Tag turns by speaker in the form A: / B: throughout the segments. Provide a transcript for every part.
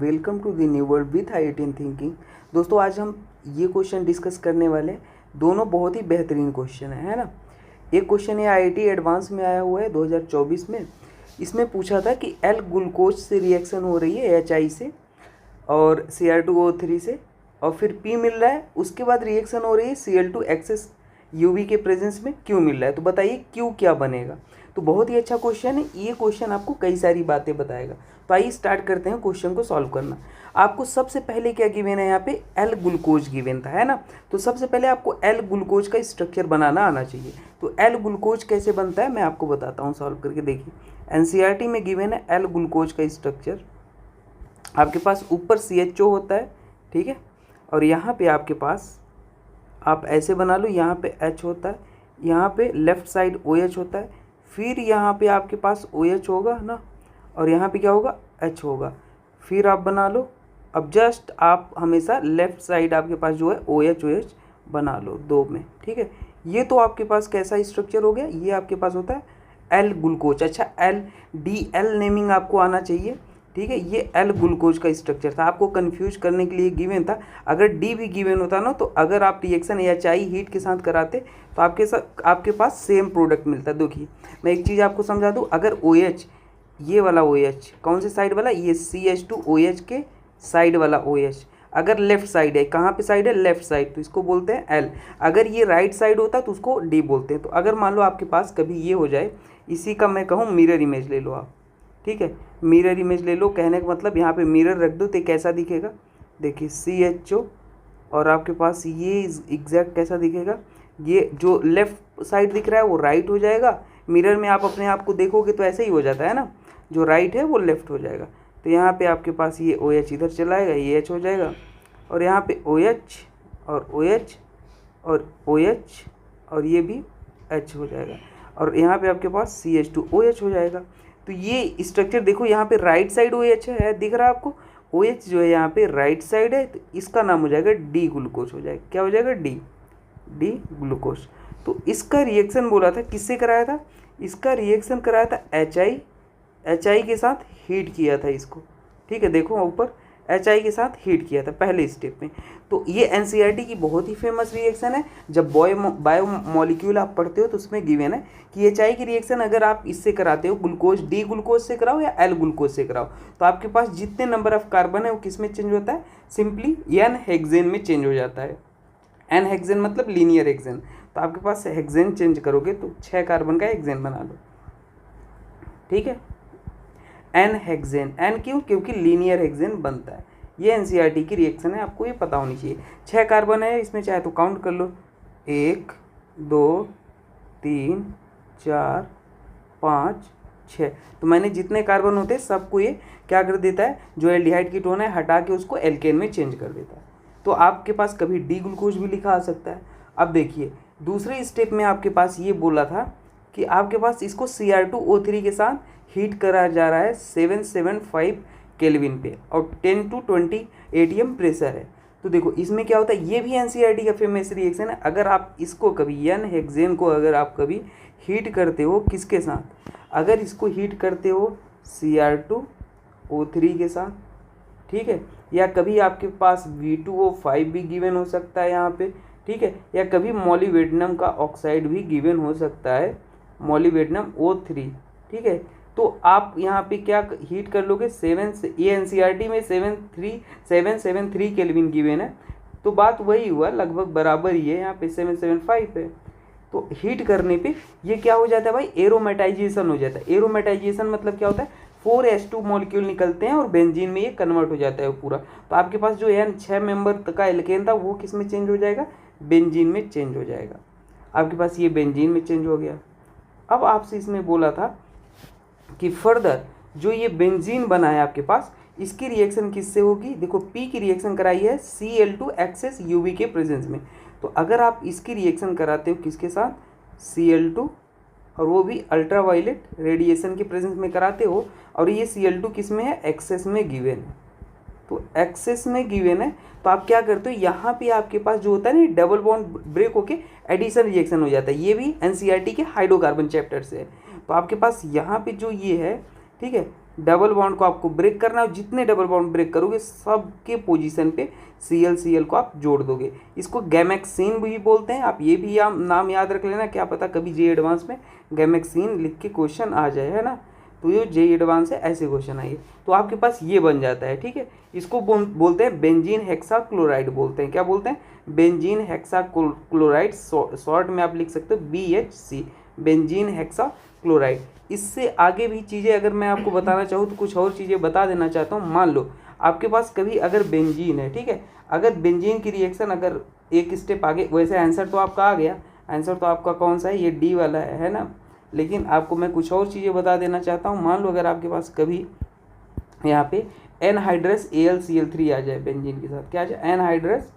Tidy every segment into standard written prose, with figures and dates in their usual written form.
A: Welcome to the new world with आई18 thinking. दोस्तों आज हम ये क्वेश्चन डिस्कस करने वाले हैं। दोनों बहुत ही बेहतरीन क्वेश्चन है ना। एक क्वेश्चन ये आईआईटी एडवांस में आया हुआ है 2024 में। इसमें पूछा था कि एल ग्लूकोज से रिएक्शन हो रही है HI से और Cr2O3 से, और फिर P मिल रहा है। उसके बाद रिएक्शन हो रही है Cl2 एक्सेस UV के प्रेजेंस में Q मिल रहा है। तो बताइए Q क्या बनेगा। तो बहुत ही अच्छा क्वेश्चन है ये। क्वेश्चन आपको कई सारी बातें बताएगा। तो आइए स्टार्ट करते हैं क्वेश्चन को सॉल्व करना। आपको सबसे पहले क्या गिवन है, यहाँ पे एल ग्लूकोज गिवन था, है ना। तो सबसे पहले आपको एल ग्लूकोज का स्ट्रक्चर बनाना आना चाहिए। तो एल ग्लूकोज कैसे बनता है मैं आपको बताता हूँ सॉल्व करके। देखिए एनसीईआरटी में गिवन है एल ग्लूकोज का स्ट्रक्चर। आपके पास ऊपर CHO होता है, ठीक है, और यहाँ पे आपके पास आप ऐसे बना लो, यहाँ पे H होता है, यहाँ पे लेफ्ट साइड OH होता है, फिर यहाँ पे आपके पास OH होगा ना, और यहाँ पे क्या होगा, H होगा। फिर आप बना लो। अब जस्ट आप हमेशा लेफ्ट साइड आपके पास जो है OH बना लो दो में, ठीक है। ये तो आपके पास कैसा स्ट्रक्चर हो गया, ये आपके पास होता है एल ग्लूकोज। अच्छा LDL नेमिंग आपको आना चाहिए, ठीक है। ये एल ग्लूकोज का स्ट्रक्चर था, आपको कंफ्यूज करने के लिए गिवन था। अगर डी भी गिवन होता ना, तो अगर आप रिएक्शन HI हीट के साथ कराते तो आपके पास सेम प्रोडक्ट मिलता। देखिए मैं एक चीज़ आपको समझा दूँ। अगर OH, ये वाला OH कौन से साइड वाला, ये CH2OH के साइड वाला OH अगर लेफ्ट साइड है, कहाँ पे साइड है, लेफ्ट साइड, तो इसको बोलते हैं L। अगर ये राइट साइड होता तो उसको D बोलते हैं। तो अगर मान लो आपके पास कभी ये हो जाए, इसी का मैं कहूँ मिरर इमेज ले लो आप, ठीक है, मिरर इमेज ले लो। कहने का मतलब यहाँ पे मिरर रख दो तो कैसा दिखेगा, देखिए CHO, और आपके पास ये एग्जैक्ट कैसा दिखेगा, ये जो लेफ्ट साइड दिख रहा है वो राइट हो जाएगा। मिरर में आप अपने आप को देखोगे तो ऐसे ही हो जाता है ना, जो राइट है वो लेफ्ट हो जाएगा। तो यहाँ पे आपके पास ये OH इधर चला आएगा, ये H हो जाएगा, और यहाँ पे OH और OH और OH और ये भी H हो जाएगा, और यहाँ पे आपके पास CH2OH हो जाएगा। तो ये स्ट्रक्चर देखो, यहाँ पे राइट साइड OH है, दिख रहा है आपको। OH जो है यहाँ पे राइट साइड है, तो इसका नाम हो जाएगा डी ग्लूकोज हो जाएगा। क्या हो जाएगा, डी ग्लूकोज। तो इसका रिएक्शन बोला था किससे कराया था, इसका रिएक्शन कराया था HI के साथ हीट किया था इसको, ठीक है। देखो ऊपर HI के साथ हीट किया था पहले स्टेप में। तो ये एनसीईआरटी की बहुत ही फेमस रिएक्शन है। जब बायो मॉलिक्यूल आप पढ़ते हो तो उसमें गिवन है कि HI की रिएक्शन अगर आप इससे कराते हो, ग्लूकोज डी ग्लूकोज से कराओ या एल ग्लूकोज से कराओ, तो आपके पास जितने नंबर ऑफ कार्बन है वो किस में चेंज होता है, सिंपली एन हेक्सेन में चेंज हो जाता है। एन हेक्सेन मतलब लीनियर हेक्सेन। तो आपके पास हेक्सेन चेंज करोगे तो 6 कार्बन का हेक्सेन बना लो, ठीक है। एन हेक्सेन, एन क्यों, क्योंकि लीनियर हेक्सेन बनता है। ये एनसीईआरटी की रिएक्शन है, आपको ये पता होनी चाहिए। 6 कार्बन है इसमें, चाहे तो काउंट कर लो, 1 2 3 4 5 6। तो मैंने जितने कार्बन होते हैं सबको ये क्या कर देता है, जो एल्डिहाइड कीटोन है हटा के उसको एल्केन में चेंज कर देता है। तो आपके पास कभी डी ग्लूकोज भी लिखा आ सकता है। अब देखिए दूसरे स्टेप में आपके पास ये बोला था कि आपके पास इसको Cr2O3 के साथ हीट करा जा रहा है 775 केल्विन पे, और 10 to 20 ATM प्रेशर है। तो देखो इसमें क्या होता है, ये भी एनसीईआरटी का फेमस रिएक्शन है। अगर आप इसको कभी एन हेक्सेन को अगर आप कभी हीट करते हो किसके साथ, अगर इसको हीट करते हो Cr2O3 के साथ, ठीक है, या कभी आपके पास V2O5 भी गिवन हो सकता है यहाँ पे, ठीक है, या कभी मॉलिब्डेनम का ऑक्साइड भी गिवन हो सकता है, मॉलिब्डेनम O3, ठीक है। तो आप यहाँ पे क्या हीट कर लोगे, 7 से, ये एनसीईआरटी में 773 केल्विन गिवन है। तो बात वही हुआ, लगभग बराबर ही है, यहाँ पे 775 है। तो हीट करने पे ये क्या हो जाता है भाई, एरोमेटाइजेशन हो जाता है। एरोमेटाइजेशन मतलब क्या होता है, 4H2 मॉलिक्यूल निकलते हैं और बेंजीन में ये कन्वर्ट हो जाता है पूरा। तो आपके पास जो N 6 मेंबर का एल्केन था वो किस में चेंज हो जाएगा, बेंजीन में चेंज हो जाएगा। आपके पास ये बेंजीन में चेंज हो गया। अब आपसे इसमें बोला था कि फर्दर जो ये बेंजीन बना है आपके पास, इसकी रिएक्शन किससे होगी। देखो P की रिएक्शन कराई है Cl2 एक्सेस UV के प्रेजेंस में। तो अगर आप इसकी रिएक्शन कराते हो किसके साथ, Cl2, और वो भी अल्ट्रावायलेट रेडिएशन के प्रेजेंस में कराते हो, और ये Cl2 किस में है, एक्सेस में गिवन है। तो एक्सेस में गिवन है, तो आप क्या करते हो, यहाँ पे आपके पास जो होता है ना डबल बॉन्ड ब्रेक होके एडिशन रिएक्शन हो जाता है। ये भी एनसीईआरटी के हाइड्रोकार्बन चैप्टर से है। तो आपके पास यहाँ पे जो ये है, ठीक है, डबल बॉन्ड को आपको ब्रेक करना है, जितने डबल बॉन्ड ब्रेक करोगे सबके पोजीशन पे Cl को आप जोड़ दोगे। इसको गैमेक्सिन भी बोलते हैं, आप ये भी नाम याद रख लेना, क्या पता कभी जे एडवांस में गैमेक्सिन लिख के क्वेश्चन आ जाए, है ना। तो ये जे एडवांस से ऐसे क्वेश्चन आइए तो आपके पास ये बन जाता है, ठीक है। इसको बोलते हैं बेंजीन हेक्सा क्लोराइड बोलते हैं, क्या बोलते हैं, बेंजीन हेक्सा क्लोराइड, शॉर्ट में आप लिख सकते हो BHC, बेंजीन हेक्सा क्लोराइड। इससे आगे भी चीज़ें अगर मैं आपको बताना चाहूँ तो कुछ और चीज़ें बता देना चाहता हूँ। मान लो आपके पास कभी अगर बेंजीन है, ठीक है, अगर बेंजीन की रिएक्शन अगर एक स्टेप आगे, वैसे आंसर तो आपका आ गया, आंसर तो आपका कौन सा है, ये डी वाला है ना, लेकिन आपको मैं कुछ और चीज़ें बता देना चाहता हूँ। मान लो अगर आपके पास कभी यहाँ पे एनहाइड्रस AlCl3 आ जाए बेंजीन के साथ, क्या आ जाए, एनहाइड्रस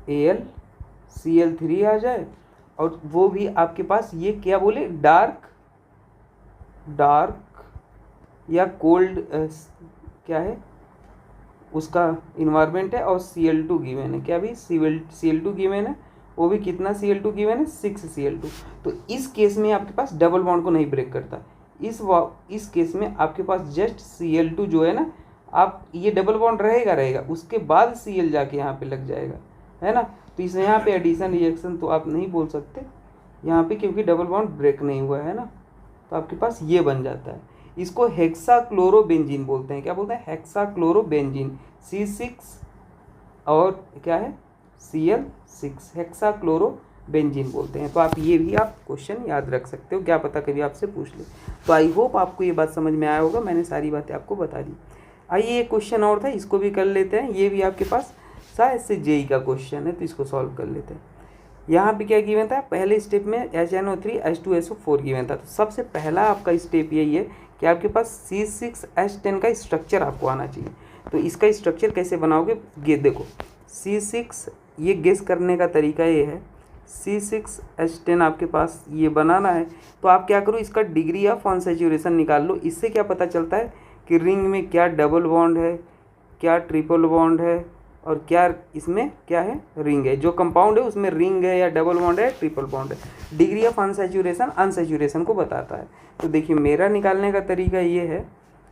A: AlCl3 आ जाए, और वो भी आपके पास ये क्या बोले, डार्क या कोल्ड क्या है उसका इन्वायरमेंट है, और Cl2 गिवन है, क्या भी Cl2 गिवन है, वो भी कितना Cl2 गिवन है, 6 Cl2। तो इस केस में आपके पास डबल बॉन्ड को नहीं ब्रेक करता, इस केस में आपके पास जस्ट Cl2 जो है ना, आप ये डबल बॉन्ड रहेगा, उसके बाद Cl जाके यहाँ पे लग जाएगा, है ना। तो इस यहाँ पे एडिशन रिएक्शन तो आप नहीं बोल सकते यहाँ पे, क्योंकि डबल बॉन्ड ब्रेक नहीं हुआ है ना। तो आपके पास ये बन जाता है, इसको हेक्साक्लोरोबेंजीन बोलते हैं, क्या बोलते हैं, हेक्साक्लोरोबेंजीन, C6 और क्या है Cl6, हेक्साक्लोरोबेंजीन बोलते हैं। तो आप ये भी आप क्वेश्चन याद रख सकते हो, क्या पता कभी आपसे पूछ ले। तो आई होप आपको ये बात समझ में आया होगा, मैंने सारी बातें आपको बता दी। आइए एक क्वेश्चन और था, इसको भी कर लेते हैं, ये भी आपके पास शायद से जेई का क्वेश्चन है, तो इसको सॉल्व कर लेते हैं। यहाँ पे क्या गिवन था, पहले स्टेप में HNO3 H2SO4 गिवन था। तो सबसे पहला आपका स्टेप यही है कि आपके पास C6H10 का स्ट्रक्चर आपको आना चाहिए। तो इसका स्ट्रक्चर कैसे बनाओगे, ये देखो C6, ये गेस करने का तरीका ये है, C6H10 आपके पास ये बनाना है। तो आप क्या करो, इसका डिग्री ऑफ अनसैचुरेशन निकाल लो। इससे क्या पता चलता है कि रिंग में क्या डबल बॉन्ड है, क्या ट्रिपल बॉन्ड है, और क्या इसमें क्या है, रिंग है। जो कंपाउंड है उसमें रिंग है या डबल बॉन्ड है, ट्रिपल बॉन्ड है। डिग्री ऑफ अनसैचुरेशन को बताता है। तो देखिए मेरा निकालने का तरीका ये है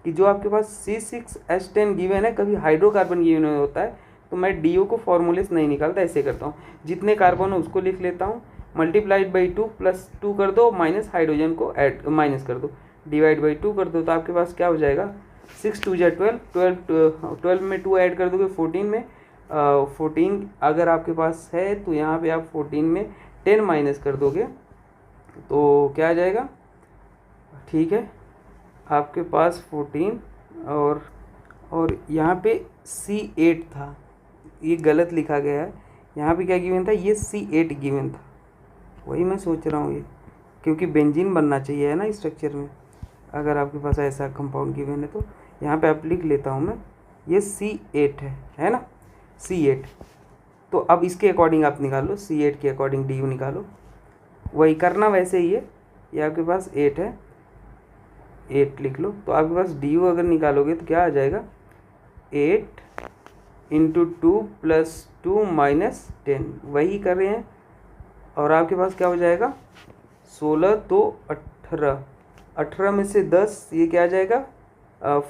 A: कि जो आपके पास C6H10 गिवन है, कभी हाइड्रोकार्बन गिवन होता है तो मैं DO को फॉर्मूले से नहीं निकालता, ऐसे करता हूँ, जितने कार्बन हो उसको लिख लेता हूँ, मल्टीप्लाइड बाई 2 प्लस 2 कर दो, माइनस हाइड्रोजन को ऐड माइनस कर दो, डिवाइड बाई 2 कर दो। तो आपके पास क्या हो जाएगा, 6 2 जा 12 में 2 ऐड कर दोगे 14 में, 14 अगर आपके पास है तो यहाँ पे आप 14 में 10 माइनस कर दोगे तो क्या आ जाएगा, ठीक है, आपके पास 14 और यहाँ पे C8 था, ये गलत लिखा गया है, यहाँ पे क्या गिवन था, ये C8 गिवन था, वही मैं सोच रहा हूँ ये, क्योंकि बेंजीन बनना चाहिए है ना स्ट्रक्चर में, अगर आपके पास ऐसा कंपाउंड गिवन है। तो यहाँ पे आप लिख लेता हूँ मैं, ये C8 है ना, C8। तो अब इसके अकॉर्डिंग आप निकाल लो, C8 के अकॉर्डिंग DU निकालो, वही करना वैसे ही है, ये आपके पास 8 है, 8 लिख लो। तो आपके पास DU अगर निकालोगे तो क्या आ जाएगा, 8 × 2 + 2 - 10, वही कर रहे हैं। और आपके पास क्या हो जाएगा, 16 तो 18, 18 में से 10, ये क्या आ जाएगा,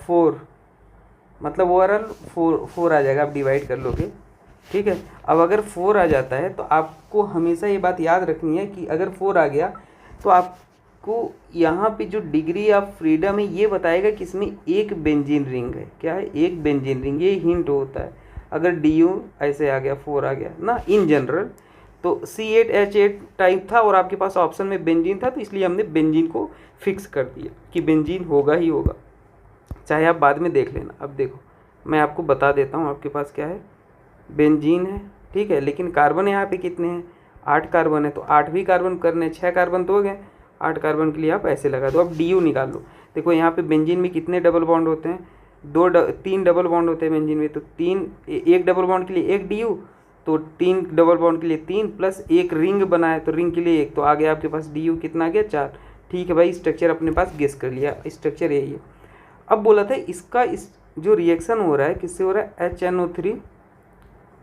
A: 4, मतलब ओवरऑल 4 आ जाएगा, आप डिवाइड कर लोगे, ठीक है। अब अगर 4 आ जाता है तो आपको हमेशा ये बात याद रखनी है कि अगर 4 आ गया तो आपको यहाँ पे जो डिग्री ऑफ फ्रीडम है ये बताएगा कि इसमें एक बेंजीन रिंग है, क्या है, एक बेंजीन रिंग, ये हिंट होता है। अगर DU ऐसे आ गया, 4 आ गया ना इन जनरल, तो C8H8 टाइप था और आपके पास ऑप्शन में बेंजीन था, तो इसलिए हमने बेंजीन को फिक्स कर दिया कि बेंजीन होगा ही होगा, चाहे आप बाद में देख लेना। अब देखो मैं आपको बता देता हूँ, आपके पास क्या है, बेंजीन है, ठीक है, लेकिन कार्बन यहाँ पे कितने हैं, 8 कार्बन है, तो 8 भी कार्बन करने, 6 कार्बन तो हो गए, 8 कार्बन के लिए आप ऐसे लगा दो। अब DU निकाल लो, देखो यहाँ पे बेंजीन में कितने डबल बॉन्ड होते हैं, 3 डबल बॉन्ड होते हैं बेंजीन में, तो 3, एक डबल बॉन्ड के लिए 1 DU, तो 3 डबल बॉन्ड के लिए 3 प्लस एक रिंग बनाए तो रिंग के लिए 1, तो आ गया आपके पास DU कितना आ गया, 4। ठीक है भाई, स्ट्रक्चर अपने पास गेस कर लिया, स्ट्रक्चर यही है। अब बोला था इसका जो रिएक्शन हो रहा है किससे हो रहा है, HNO3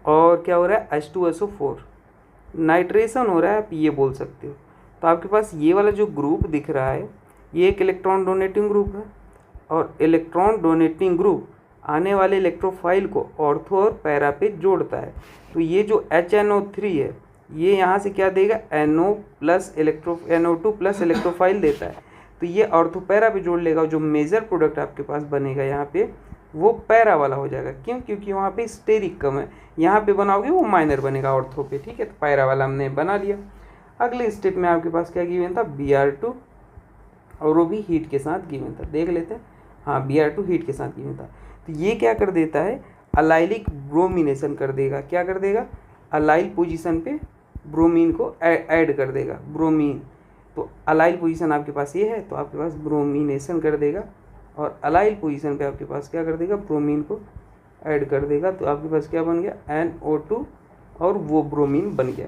A: और क्या हो रहा है, H2SO4, नाइट्रेशन हो रहा है, आप ये बोल सकते हो। तो आपके पास ये वाला जो ग्रुप दिख रहा है ये एक इलेक्ट्रॉन डोनेटिंग ग्रुप है, और इलेक्ट्रॉन डोनेटिंग ग्रुप आने वाले इलेक्ट्रोफाइल को ऑर्थो और पैरा पे जोड़ता है। तो ये जो HNO3 है ये यहाँ से क्या देगा, NO2 प्लस इलेक्ट्रोफाइल देता है। तो ये ऑर्थो पैरा पे जोड़ लेगा। जो मेजर प्रोडक्ट आपके पास बनेगा यहाँ पे वो पैरा वाला हो जाएगा। क्यों? क्योंकि वहाँ पे स्टेरिक कम है, यहाँ पे बनाओगे वो माइनर बनेगा ऑर्थो पे। ठीक है, तो पैरा वाला हमने बना लिया। अगले स्टेप में आपके पास क्या गिवन था, Br2, और वो भी हीट के साथ गिवन था। देख लेते हैं। हाँ, Br2 हीट के साथ गिवन था। तो ये क्या कर देता है, अलाइलिक ब्रोमिनेशन कर देगा। क्या कर देगा, अलाइल पोजीशन पे ब्रोमीन को ऐड कर देगा, ब्रोमीन। तो अलाइल पोजीशन आपके पास ये है तो आपके पास ब्रोमिनेशन कर देगा, और अलाइल पोजीशन पे आपके पास क्या कर देगा, ब्रोमीन को ऐड कर देगा। तो आपके पास क्या बन गया, NO2, और वो ब्रोमीन बन गया।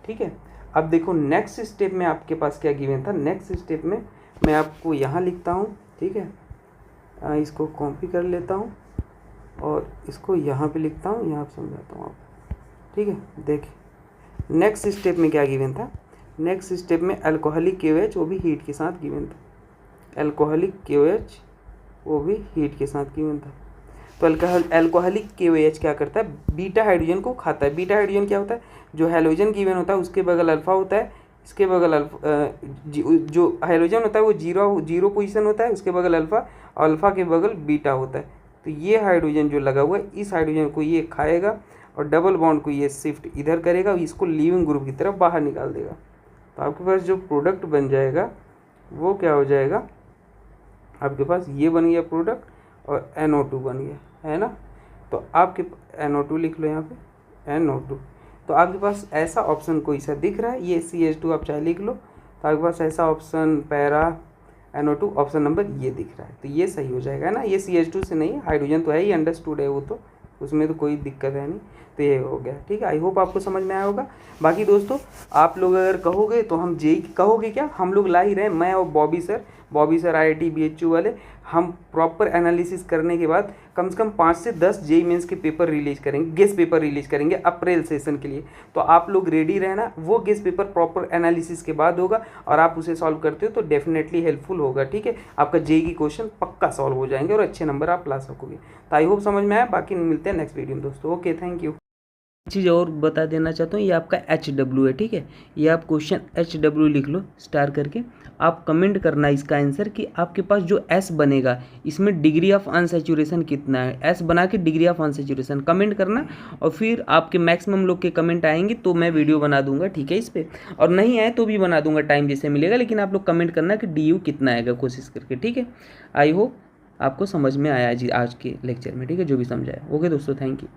A: ठीक है, अब देखो नेक्स्ट स्टेप में आपके पास क्या गिवन था। नेक्स्ट स्टेप में मैं आपको यहाँ लिखता हूँ। ठीक है, इसको कॉपी कर लेता हूँ और इसको यहाँ पे लिखता हूँ, यहाँ पे समझाता हूँ आपको। ठीक है, देखिए नेक्स्ट स्टेप में क्या गिवन था। नेक्स्ट स्टेप में अल्कोहलिक KOH, वो भी हीट के साथ गिवन था। अल्कोहलिक KOH वो भी हीट के साथ गिवन था। तो अल्कोहलिक KOH क्या करता है, बीटा हाइड्रोजन को खाता है। बीटा हाइड्रोजन क्या होता है, जो हैलोजन गिवन होता है उसके बगल अल्फा होता है, इसके बगल जो हाइड्रोजन होता है वो जीरो पोजीशन होता है, उसके बगल अल्फा, अल्फा के बगल बीटा होता है। तो ये हाइड्रोजन जो लगा हुआ है, इस हाइड्रोजन को ये खाएगा और डबल बॉन्ड को ये शिफ्ट इधर करेगा और इसको लीविंग ग्रुप की तरफ बाहर निकाल देगा। तो आपके पास जो प्रोडक्ट बन जाएगा वो क्या हो जाएगा, आपके पास ये बन गया प्रोडक्ट और NO2 बन गया, है ना। तो आपके NO2 लिख लो यहाँ पे, NO2। तो आपके पास ऐसा ऑप्शन कोई सा दिख रहा है, ये CH2 आप चाहे लिख लो। तो आपके पास ऐसा option para NO2 option number ये दिख रहा है, तो ये सही हो जाएगा ना। ये CH2 से नहीं, हाइड्रोजन तो है ही, अंडरस्टूड है वो, तो उसमें तो कोई दिक्कत है नहीं। तो ये हो गया। ठीक है, आई होप आपको समझ में आया होगा। बाकी दोस्तों आप लोग अगर कहोगे तो हम कहोगे क्या, हम लोग ला ही रहे हैं, मैं और बॉबी सर IIT BHU वाले। हम प्रॉपर एनालिसिस करने के बाद कम से कम 5 से 10 JEE मेंस के पेपर रिलीज करेंगे, गेस्ट पेपर रिलीज करेंगे अप्रैल सेशन के लिए। तो आप लोग रेडी रहना, वो गेस्ट पेपर प्रॉपर एनालिसिस के बाद होगा और आप उसे सॉल्व करते हो तो डेफिनेटली हेल्पफुल होगा। ठीक है, आपका JEE की क्वेश्चन पक्का सॉल्व हो जाएंगे और अच्छे नंबर आप ला सकोगे। तो आई होप समझ में आया। बाकी मिलते हैं नेक्स्ट वीडियो में दोस्तों। Okay, thank you. चीज़ और बता देना चाहता हूँ, ये आपका HW है। ठीक है, ये आप क्वेश्चन HW लिख लो स्टार करके। आप कमेंट करना इसका आंसर कि आपके पास जो S बनेगा इसमें डिग्री ऑफ अनसैचुरेशन कितना है। S बना के डिग्री ऑफ अनसैचुरेशन कमेंट करना, और फिर आपके मैक्सिमम लोग के कमेंट आएंगे तो मैं वीडियो बना दूंगा। ठीक है, इस पर, और नहीं आए तो भी बना दूंगा, टाइम जैसे मिलेगा। लेकिन आप लोग कमेंट करना कि DU कितना आएगा कोशिश करके। ठीक है, आई होप आपको समझ में आया जी आज के लेक्चर में। ठीक है, जो भी समझाया। ओके दोस्तों, थैंक यू।